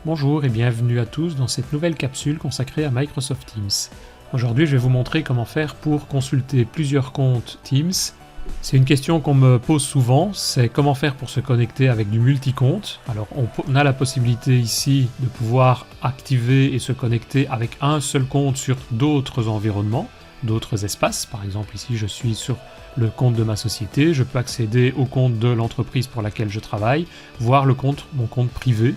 Bonjour et bienvenue à tous dans cette nouvelle capsule consacrée à Microsoft Teams. Aujourd'hui, je vais vous montrer comment faire pour consulter plusieurs comptes Teams. C'est une question qu'on me pose souvent, c'est comment faire pour se connecter avec du multi-compte. Alors on a la possibilité ici de pouvoir activer et se connecter avec un seul compte sur d'autres environnements, d'autres espaces. Par exemple ici je suis sur le compte de ma société, je peux accéder au compte de l'entreprise pour laquelle je travaille, voir mon compte privé.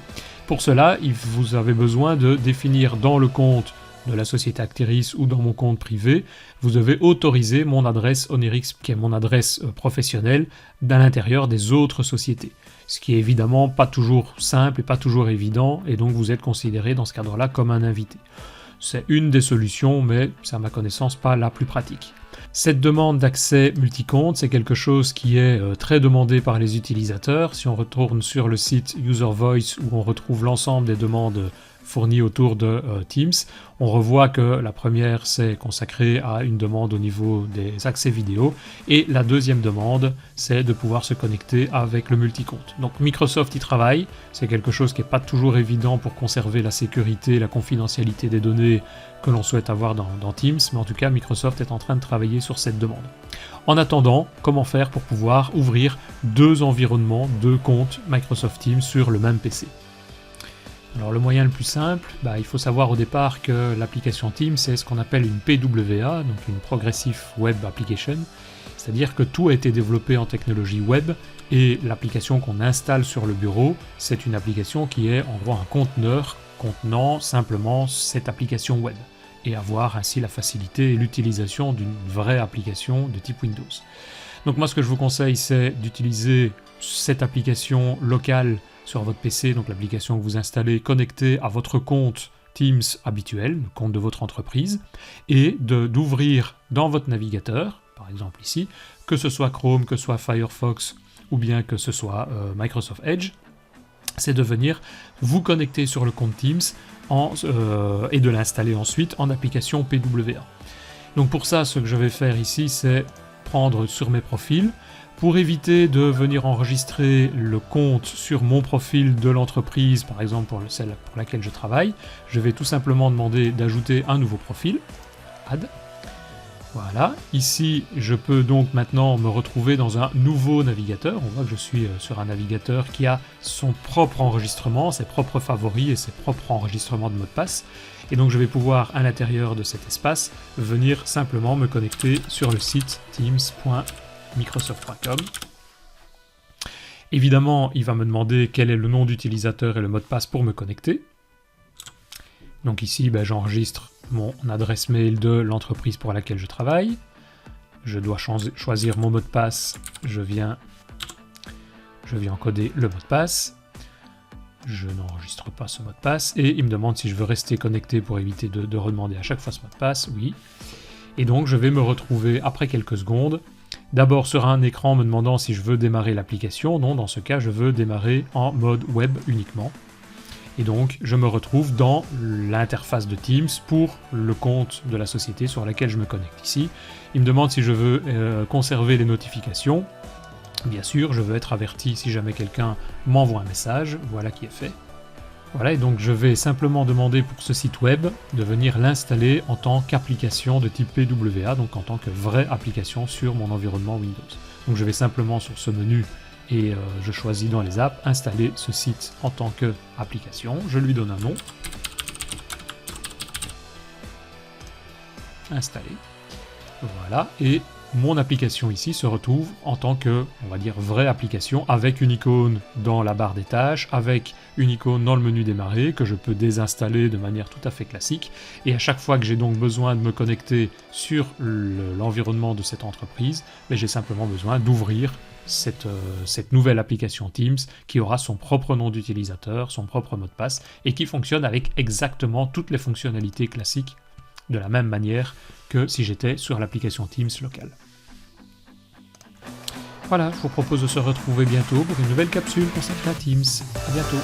Pour cela, vous avez besoin de définir dans le compte de la société Acteris ou dans mon compte privé, vous devez autoriser mon adresse Onerix, qui est mon adresse professionnelle, à l'intérieur des autres sociétés. Ce qui est évidemment pas toujours simple et pas toujours évident, et donc vous êtes considéré dans ce cadre-là comme un invité. C'est une des solutions, mais c'est à ma connaissance pas la plus pratique. Cette demande d'accès multi-compte, c'est quelque chose qui est très demandé par les utilisateurs. Si on retourne sur le site User Voice où on retrouve l'ensemble des demandes fournies autour de Teams, on revoit que la première c'est consacrée à une demande au niveau des accès vidéo et la deuxième demande c'est de pouvoir se connecter avec le multi-compte. Donc Microsoft y travaille, c'est quelque chose qui n'est pas toujours évident pour conserver la sécurité, la confidentialité des données que l'on souhaite avoir dans Teams, mais en tout cas Microsoft est en train de travailler sur cette demande. En attendant, comment faire pour pouvoir ouvrir deux environnements, deux comptes Microsoft Teams sur le même PC? Alors le moyen le plus simple, il faut savoir au départ que l'application Teams c'est ce qu'on appelle une PWA, donc une Progressive Web Application, c'est-à-dire que tout a été développé en technologie web et l'application qu'on installe sur le bureau, c'est une application qui est en gros un conteneur contenant simplement cette application web et avoir ainsi la facilité et l'utilisation d'une vraie application de type Windows. Donc moi ce que je vous conseille c'est d'utiliser cette application locale sur votre PC, donc l'application que vous installez connectée à votre compte Teams habituel, le compte de votre entreprise, et d'ouvrir dans votre navigateur, par exemple ici, que ce soit Chrome, que ce soit Firefox ou bien que ce soit Microsoft Edge, c'est de venir vous connecter sur le compte Teams et de l'installer ensuite en application PWA. Donc pour ça, ce que je vais faire ici, c'est prendre sur mes profils. Pour éviter de venir enregistrer le compte sur mon profil de l'entreprise, par exemple pour celle pour laquelle je travaille, je vais tout simplement demander d'ajouter un nouveau profil, Add. Voilà, ici je peux donc maintenant me retrouver dans un nouveau navigateur. On voit que je suis sur un navigateur qui a son propre enregistrement, ses propres favoris et ses propres enregistrements de mots de passe. Et donc je vais pouvoir à l'intérieur de cet espace venir simplement me connecter sur le site teams.microsoft.com. Évidemment, il va me demander quel est le nom d'utilisateur et le mot de passe pour me connecter. Donc ici, j'enregistre mon adresse mail de l'entreprise pour laquelle je travaille. Je dois choisir mon mot de passe. Je viens encoder le mot de passe. Je n'enregistre pas ce mot de passe. Et il me demande si je veux rester connecté pour éviter de redemander à chaque fois ce mot de passe. Oui. Et donc je vais me retrouver après quelques secondes. D'abord sur un écran me demandant si je veux démarrer l'application. Non, dans ce cas, je veux démarrer en mode web uniquement. Et donc, je me retrouve dans l'interface de Teams pour le compte de la société sur laquelle je me connecte ici. Il me demande si je veux conserver les notifications. Bien sûr, je veux être averti si jamais quelqu'un m'envoie un message. Voilà qui est fait. Voilà, et donc je vais simplement demander pour ce site web de venir l'installer en tant qu'application de type PWA, donc en tant que vraie application sur mon environnement Windows. Donc je vais simplement sur ce menu et je choisis dans les apps, installer ce site en tant qu'application. Je lui donne un nom. Installer. Voilà, et mon application ici se retrouve en tant que, on va dire, vraie application, avec une icône dans la barre des tâches, avec une icône dans le menu démarrer, que je peux désinstaller de manière tout à fait classique. Et à chaque fois que j'ai donc besoin de me connecter sur l'environnement de cette entreprise, j'ai simplement besoin d'ouvrir cette nouvelle application Teams qui aura son propre nom d'utilisateur, son propre mot de passe, et qui fonctionne avec exactement toutes les fonctionnalités classiques de la même manière que si j'étais sur l'application Teams locale. Voilà, je vous propose de se retrouver bientôt pour une nouvelle capsule consacrée à Teams. À bientôt.